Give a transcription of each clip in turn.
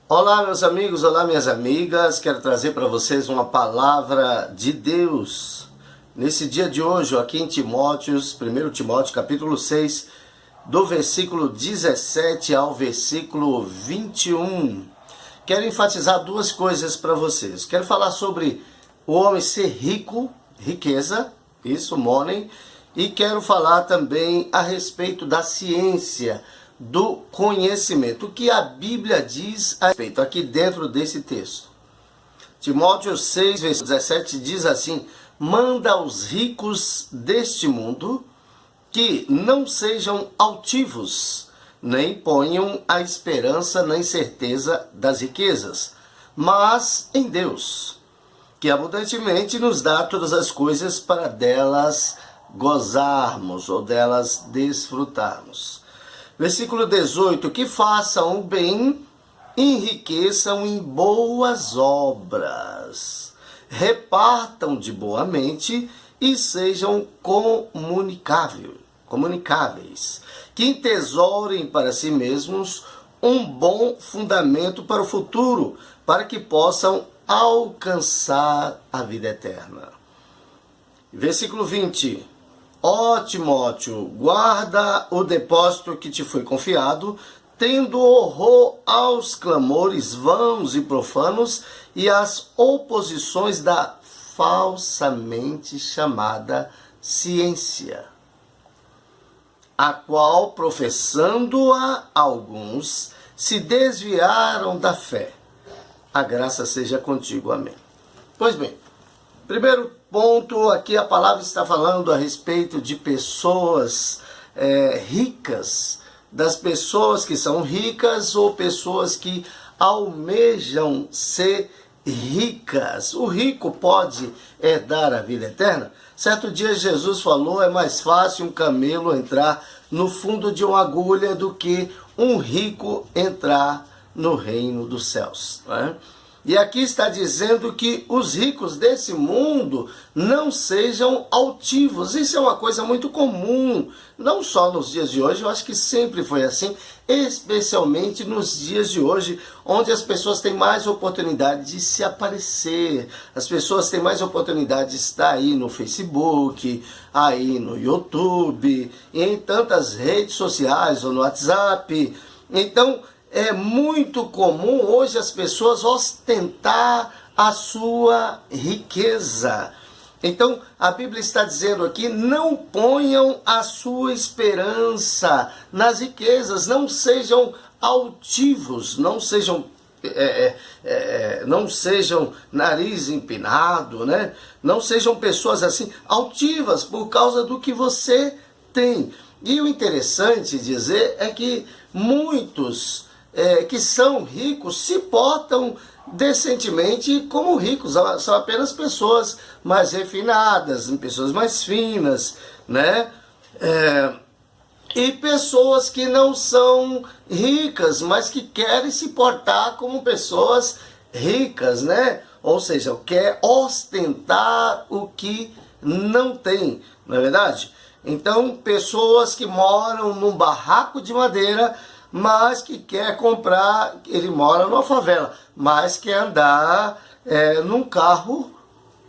Olá, meus amigos, olá, minhas amigas. Quero trazer para vocês uma palavra de Deus. Nesse dia de hoje, aqui em Timóteos, 1 Timóteo, capítulo 6, do versículo 17 ao versículo 21. Quero enfatizar duas coisas para vocês. Quero falar sobre o homem ser rico, riqueza, isso, money. E quero falar também a respeito da ciência, do conhecimento, o que a Bíblia diz a respeito, aqui dentro desse texto. Timóteo 6, versículo 17 diz assim: manda aos ricos deste mundo que não sejam altivos, nem ponham a esperança na incerteza das riquezas, mas em Deus, que abundantemente nos dá todas as coisas para delas gozarmos ou delas desfrutarmos. Versículo 18, que façam o bem, enriqueçam em boas obras, repartam de boa mente e sejam comunicáveis, que entesourem para si mesmos um bom fundamento para o futuro, para que possam alcançar a vida eterna. Versículo 20. Ó Timóteo, guarda o depósito que te foi confiado, tendo horror aos clamores vãos e profanos e às oposições da falsamente chamada ciência, a qual, professando-a alguns, se desviaram da fé. A graça seja contigo. Amém. Pois bem, primeiro ponto, aqui a palavra está falando a respeito de pessoas ricas, das pessoas que são ricas ou pessoas que almejam ser ricas. O rico pode herdar a vida eterna? Certo dia Jesus falou, é mais fácil um camelo entrar no fundo de uma agulha do que um rico entrar no reino dos céus, não é? E aqui está dizendo que os ricos desse mundo não sejam altivos. Isso é uma coisa muito comum, não só nos dias de hoje, eu acho que sempre foi assim, especialmente nos dias de hoje, onde as pessoas têm mais oportunidade de se aparecer, as pessoas têm mais oportunidade de estar aí no Facebook, aí no YouTube, em tantas redes sociais ou no WhatsApp. Então, é muito comum hoje as pessoas ostentar a sua riqueza. Então, a Bíblia está dizendo aqui, não ponham a sua esperança nas riquezas, não sejam altivos, não sejam nariz empinado, né? Não sejam pessoas assim altivas por causa do que você tem. E o interessante dizer é que muitos que são ricos se portam decentemente como ricos, são apenas pessoas mais refinadas, pessoas mais finas, né? E pessoas que não são ricas, mas que querem se portar como pessoas ricas, né? Ou seja, quer ostentar o que não tem, não é verdade? Então, pessoas que moram num barraco de madeira, mas que quer comprar, ele mora numa favela, mas quer andar num carro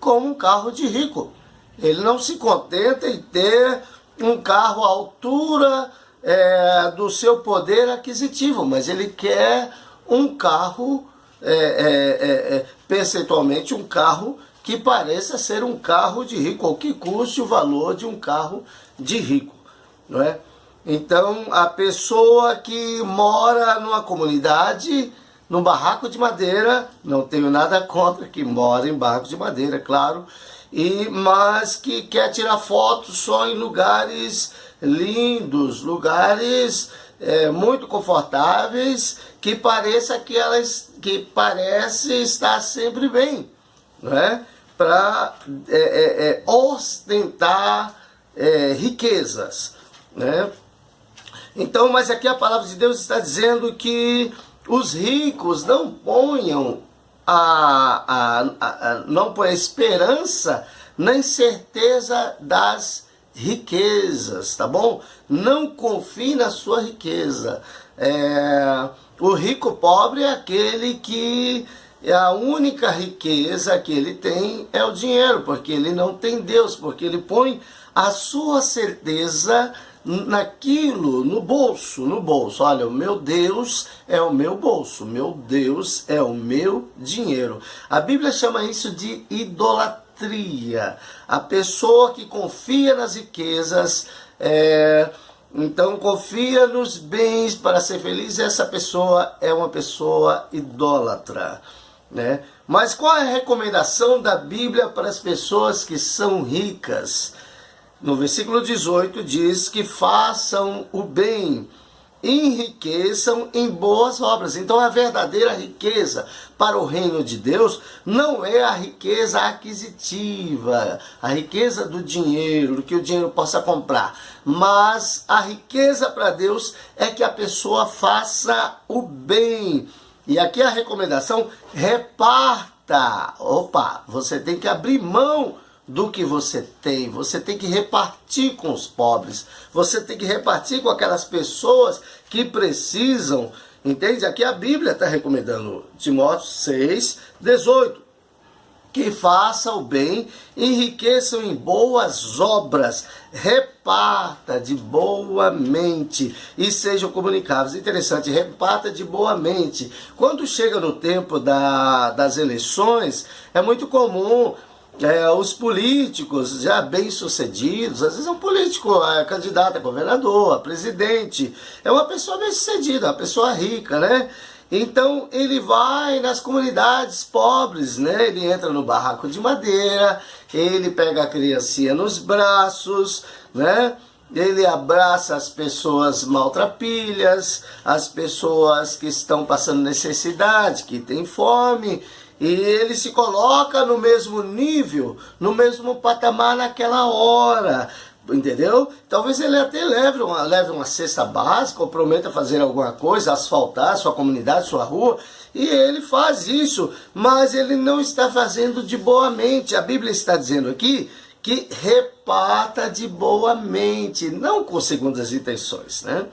como um carro de rico. Ele não se contenta em ter um carro à altura do seu poder aquisitivo, mas ele quer um carro, percentualmente um carro que pareça ser um carro de rico, ou que custe o valor de um carro de rico, não é? Então, a pessoa que mora numa comunidade, num barraco de madeira, não tenho nada contra que mora em barraco de madeira, claro, mas que quer tirar fotos só em lugares lindos, lugares muito confortáveis, que parece estar sempre bem, não é? Para ostentar riquezas, né? Então, mas aqui a palavra de Deus está dizendo que os ricos não ponham não põem a esperança na incerteza das riquezas, tá bom? Não confie na sua riqueza. O rico pobre é aquele que a única riqueza que ele tem é o dinheiro, porque ele não tem Deus, porque ele põe a sua certeza naquilo, no bolso. Olha, o meu Deus é o meu bolso, meu Deus é o meu dinheiro. A Bíblia chama isso de idolatria. A pessoa que confia nas riquezas, então confia nos bens para ser feliz, essa pessoa é uma pessoa idólatra, né? Mas qual é a recomendação da Bíblia para as pessoas que são ricas? No versículo 18 diz que façam o bem, enriqueçam em boas obras. Então a verdadeira riqueza para o reino de Deus não é a riqueza aquisitiva, a riqueza do dinheiro, do que o dinheiro possa comprar. Mas a riqueza para Deus é que a pessoa faça o bem. E aqui a recomendação: reparta. Opa, você tem que abrir mão do que você tem que repartir com os pobres, você tem que repartir com aquelas pessoas que precisam, entende? Aqui a Bíblia está recomendando, Timóteo 6:18, que faça o bem, enriqueçam em boas obras, reparta de boa mente e sejam comunicáveis. Interessante, reparta de boa mente. Quando chega no tempo das eleições, é muito comum os políticos já bem-sucedidos, às vezes um político candidato a governador, a presidente, é uma pessoa bem-sucedida, uma pessoa rica, né? Então ele vai nas comunidades pobres, né? Ele entra no barraco de madeira, ele pega a criancinha nos braços, né? Ele abraça as pessoas maltrapilhas, as pessoas que estão passando necessidade, que têm fome, e ele se coloca no mesmo nível, no mesmo patamar naquela hora, entendeu? Talvez ele até leve uma cesta básica, ou prometa fazer alguma coisa, asfaltar sua comunidade, sua rua, e ele faz isso, mas ele não está fazendo de boa mente. A Bíblia está dizendo aqui que reparta de boa mente, não com segundas intenções, né?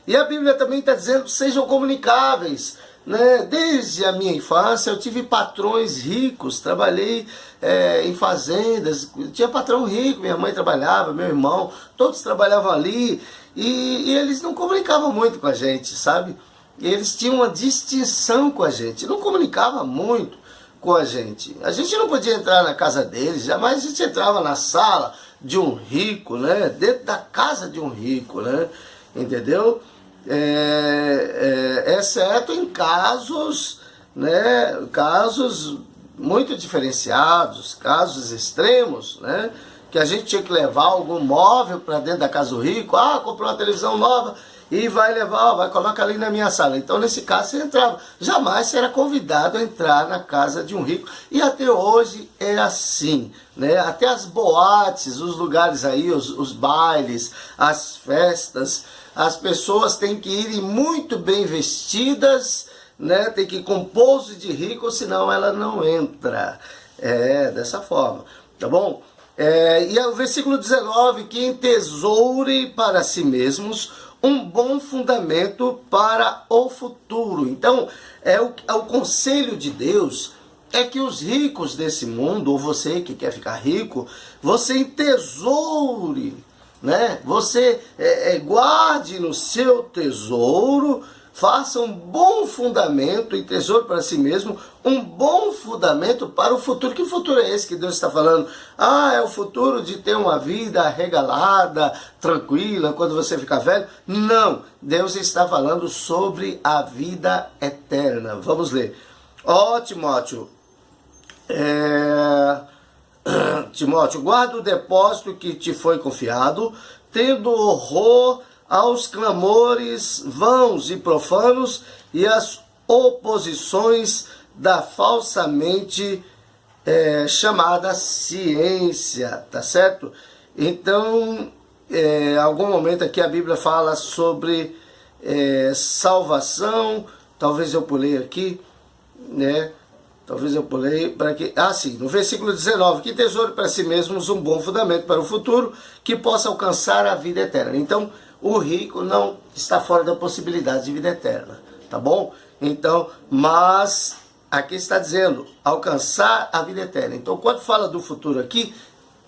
E a Bíblia também está dizendo: sejam comunicáveis, né? Desde a minha infância eu tive patrões ricos, trabalhei em fazendas, tinha patrão rico, minha mãe trabalhava, meu irmão, todos trabalhavam ali, e eles não comunicavam muito com a gente, sabe? Eles tinham uma distinção com a gente, não comunicavam muito com a gente não podia entrar na casa deles, jamais a gente entrava na sala de um rico, né? Dentro da casa de um rico, né? Entendeu? Exceto em casos, né, casos muito diferenciados, casos extremos, né, que a gente tinha que levar algum móvel para dentro da casa do rico. Comprou uma televisão nova e vai levar, vai colocar ali na minha sala. Então nesse caso você entrava, jamais você era convidado a entrar na casa de um rico. E até hoje é assim, né? Até as boates, os lugares aí, os bailes, as festas, as pessoas têm que ir muito bem vestidas, né? Tem que ir com pose de rico, senão ela não entra. Dessa forma, tá bom? E o versículo 19, que entesoure para si mesmos um bom fundamento para o futuro. Então, o conselho de Deus é que os ricos desse mundo, ou você que quer ficar rico, você entesoure, né? Você guarde no seu tesouro, faça um bom fundamento e tesouro para si mesmo, um bom fundamento para o futuro. Que futuro é esse que Deus está falando? É o futuro de ter uma vida regalada, tranquila, quando você ficar velho? Não, Deus está falando sobre a vida eterna. Vamos ler. Timóteo, Timóteo, guarda o depósito que te foi confiado, tendo horror aos clamores vãos e profanos e às oposições da falsamente chamada ciência, tá certo? Então, em algum momento aqui a Bíblia fala sobre salvação. Talvez eu pulei aqui, né? Talvez eu pulei para que... sim, no versículo 19, que tesoure para si mesmos um bom fundamento para o futuro, que possa alcançar a vida eterna. Então, o rico não está fora da possibilidade de vida eterna, tá bom? Então, mas aqui está dizendo, alcançar a vida eterna. Então, quando fala do futuro aqui,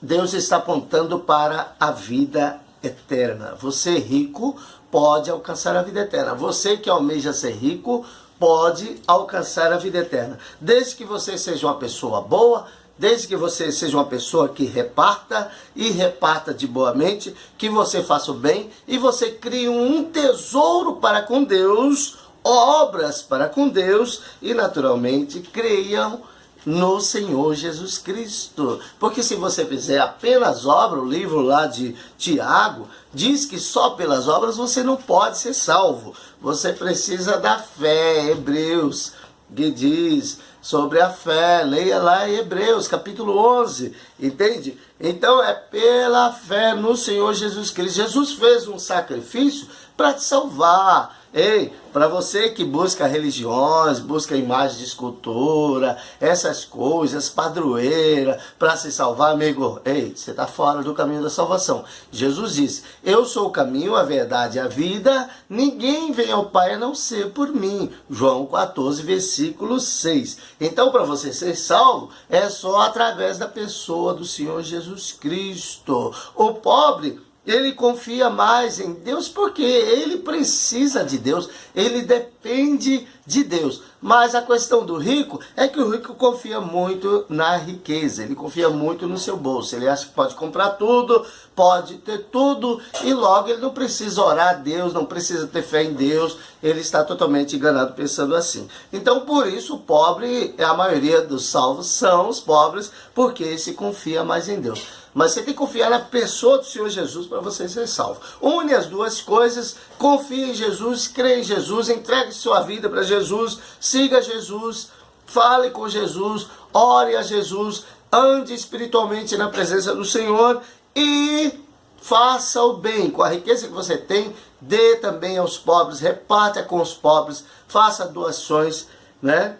Deus está apontando para a vida eterna. Você rico pode alcançar a vida eterna. Você que almeja ser rico pode alcançar a vida eterna. Desde que você seja uma pessoa boa, desde que você seja uma pessoa que reparta e reparta de boa mente, que você faça o bem e você crie um tesouro para com Deus, obras para com Deus e naturalmente creiam no Senhor Jesus Cristo. Porque se você fizer apenas obra, o livro lá de Tiago diz que só pelas obras você não pode ser salvo. Você precisa da fé. Hebreus, que diz sobre a fé, leia lá em Hebreus capítulo 11, entende? Então é pela fé no Senhor Jesus Cristo. Jesus fez um sacrifício para te salvar. Ei, para você que busca religiões, busca imagens de escultura, essas coisas, padroeira, para se salvar, amigo, ei, você está fora do caminho da salvação. Jesus disse, eu sou o caminho, a verdade e a vida, ninguém vem ao Pai a não ser por mim. João 14, versículo 6. Então, para você ser salvo, é só através da pessoa do Senhor Jesus Cristo. O pobre, ele confia mais em Deus porque ele precisa de Deus, ele depende de Deus. Mas a questão do rico é que o rico confia muito na riqueza, ele confia muito no seu bolso. Ele acha que pode comprar tudo, pode ter tudo e logo ele não precisa orar a Deus, não precisa ter fé em Deus. Ele está totalmente enganado pensando assim. Então por isso o pobre, a maioria dos salvos são os pobres, porque se confia mais em Deus. Mas você tem que confiar na pessoa do Senhor Jesus para você ser salvo. Une as duas coisas, confie em Jesus, crê em Jesus, entregue sua vida para Jesus, siga Jesus, fale com Jesus, ore a Jesus, ande espiritualmente na presença do Senhor e faça o bem. Com a riqueza que você tem, dê também aos pobres, reparta com os pobres, faça doações, né?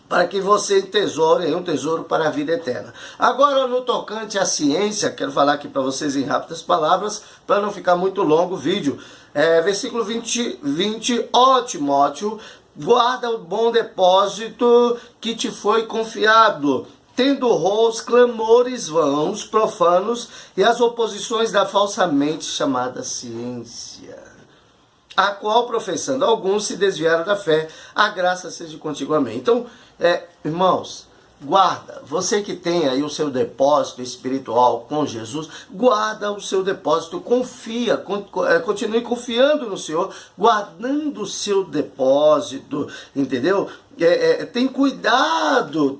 Para que você tesoure um tesouro para a vida eterna. Agora, no tocante à ciência, quero falar aqui para vocês em rápidas palavras, para não ficar muito longo o vídeo. Versículo 20, ó Timóteo, guarda o bom depósito que te foi confiado, tendo os clamores vãos, profanos, e as oposições da falsamente chamada ciência, a qual, professando alguns, se desviaram da fé, a graça seja contigo, amém. Então, irmãos, guarda, você que tem aí o seu depósito espiritual com Jesus, guarda o seu depósito, confia, continue confiando no Senhor, guardando o seu depósito, entendeu? Tem cuidado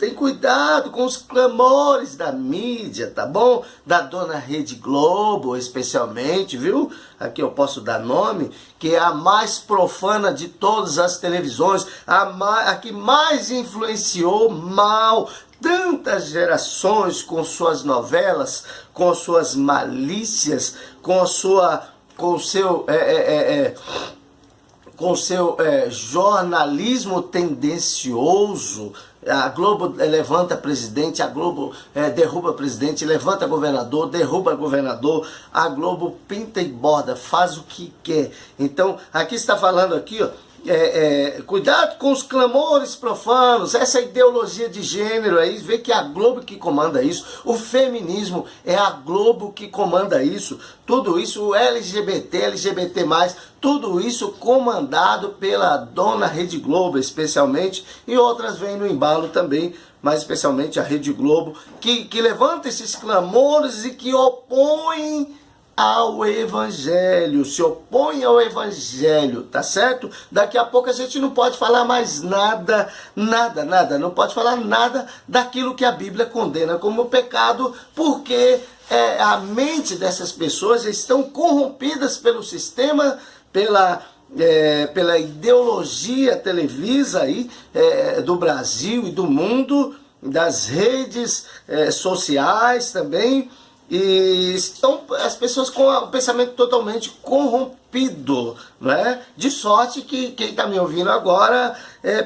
com os clamores da mídia, tá bom? Da dona Rede Globo, especialmente, viu? Aqui eu posso dar nome, que é a mais profana de todas as televisões, a que mais influenciou mal tantas gerações com suas novelas, com suas malícias, com o seu jornalismo tendencioso. A Globo levanta presidente, a Globo derruba presidente, levanta governador, derruba governador, a Globo pinta e borda, faz o que quer. Então, aqui está falando aqui, ó, cuidado com os clamores profanos, essa ideologia de gênero aí, vê que é a Globo que comanda isso, o feminismo é a Globo que comanda isso, tudo isso, o LGBT+, tudo isso comandado pela dona Rede Globo, especialmente, e outras vêm no embalo também, mas especialmente a Rede Globo, que levanta esses clamores e que opõem ao Evangelho, se opõe ao Evangelho, tá certo? Daqui a pouco a gente não pode falar mais nada, não pode falar nada daquilo que a Bíblia condena como pecado, porque a mente dessas pessoas estão corrompidas pelo sistema, pela ideologia televisa aí, do Brasil e do mundo, das redes sociais também, e estão as pessoas com o pensamento totalmente corrompido, né? De sorte que quem está me ouvindo agora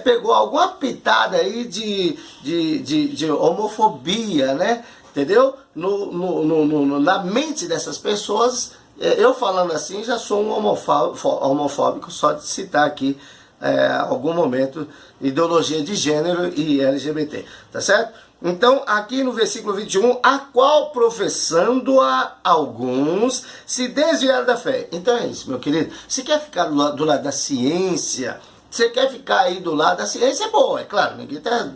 pegou alguma pitada aí de homofobia, né? Entendeu? Na mente dessas pessoas, eu falando assim já sou um homofóbico só de citar aqui algum momento, ideologia de gênero e LGBT, tá certo? Então, aqui no versículo 21, a qual professando-a alguns se desviaram da fé. Então é isso, meu querido. Se quer ficar do lado da ciência, você quer ficar aí do lado da ciência, é boa, é claro. Ninguém está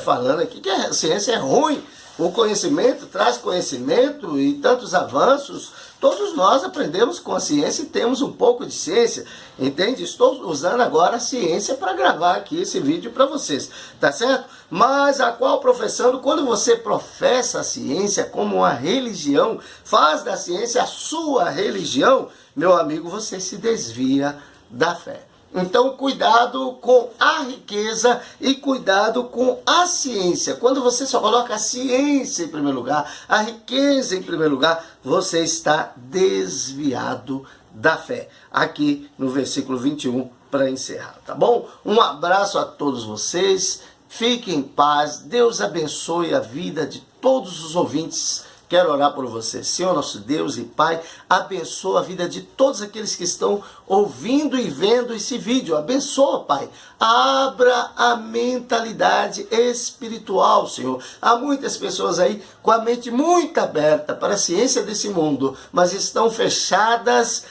falando aqui que a ciência é ruim. O conhecimento traz conhecimento e tantos avanços. Todos nós aprendemos com a ciência e temos um pouco de ciência, entende? Estou usando agora a ciência para gravar aqui esse vídeo para vocês, tá certo? Mas a qual professando, quando você professa a ciência como uma religião, faz da ciência a sua religião, meu amigo, você se desvia da fé. Então, cuidado com a riqueza e cuidado com a ciência. Quando você só coloca a ciência em primeiro lugar, a riqueza em primeiro lugar, você está desviado da fé. Aqui no versículo 21, para encerrar, tá bom? Um abraço a todos vocês, fiquem em paz, Deus abençoe a vida de todos os ouvintes. Quero orar por você. Senhor, nosso Deus e Pai, abençoa a vida de todos aqueles que estão ouvindo e vendo esse vídeo. Abençoa, Pai. Abra a mentalidade espiritual, Senhor. Há muitas pessoas aí com a mente muito aberta para a ciência desse mundo, mas estão fechadas,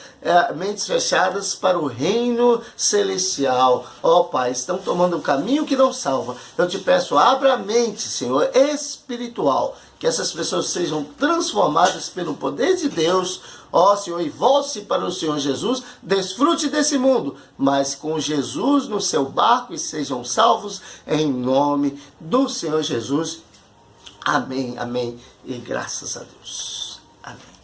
mentes fechadas para o reino celestial. Ó, Pai, estão tomando um caminho que não salva. Eu te peço, abra a mente, Senhor, espiritual, que essas pessoas sejam transformadas pelo poder de Deus, ó Senhor, e volte para o Senhor Jesus, desfrute desse mundo, mas com Jesus no seu barco e sejam salvos em nome do Senhor Jesus. Amém, amém, e graças a Deus. Amém.